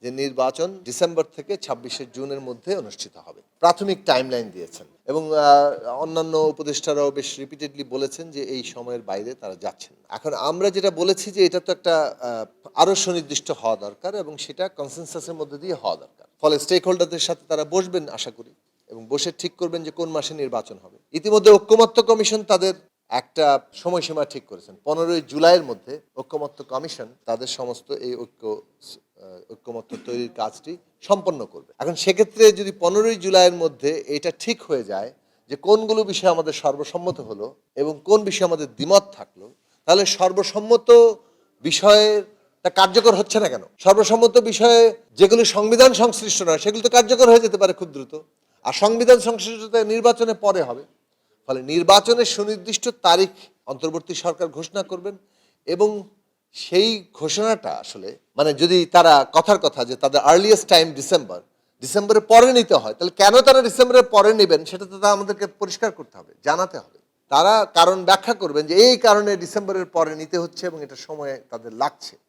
যে নির্বাচন ডিসেম্বর থেকে ২৬শে জুনের মধ্যে অনুষ্ঠিত হবে। প্রাথমিক টাইমলাইন দিয়েছেন এবং অন্যান্য উপদেষ্টারাও বেশ রিপিটেডলি বলেছেন যে এই সময়ের বাইরে তারা যাচ্ছেন না। এখন আমরা যেটা বলেছি যে এটা তো একটা আরও সুনির্দিষ্ট হওয়া দরকার এবং সেটা কনসেনসাসের মধ্যে দিয়ে হওয়া দরকার। ফলে স্টেক হোল্ডারদের সাথে তারা বসবেন আশা করি এবং বসে ঠিক করবেন যে কোন মাসে নির্বাচন হবে। ইতিমধ্যে ঐক্যমত্য কমিশন তাদের একটা সময়সীমা ঠিক করেছেন। 15ই জুলাইয়ের মধ্যে ঐক্যমত্য কমিশন তাদের সমস্ত এই ঐক্যমত্য তৈরির কাজটি সম্পন্ন করবে। এখন সেক্ষেত্রে যদি 15ই জুলাইয়ের মধ্যে এটা ঠিক হয়ে যায় যে কোনগুলো বিষয় আমাদের সর্বসম্মত হলো এবং কোন বিষয়ে আমাদের দ্বিমত থাকলো, তাহলে সর্বসম্মত বিষয়ের তা কার্যকর হচ্ছে না কেন? সর্বসম্মত বিষয়ে যেগুলো সংবিধান সংশ্লিষ্ট নয় সেগুলো তো কার্যকর হয়ে যেতে পারে খুব দ্রুত, আর সংবিধান সংশ্লিষ্টতা নির্বাচনের পরে হবে। ফলে নির্বাচনের সুনির্দিষ্ট তারিখ অন্তর্বর্তী সরকার ঘোষণা করবেন এবং সেই ঘোষণাটা আসলে মানে যদি তারা কথার কথা যে তাদের আর্লিয়েস্ট টাইম ডিসেম্বরের পরে নিতে হয়, তাহলে কেন তারা ডিসেম্বরের পরে নেবেন সেটা তো আমাদেরকে পরিষ্কার করতে হবে, জানাতে হবে। তারা কারণ ব্যাখ্যা করবেন যে এই কারণে ডিসেম্বরের পরে নিতে হচ্ছে এবং এটা সময় তাদের লাগছে।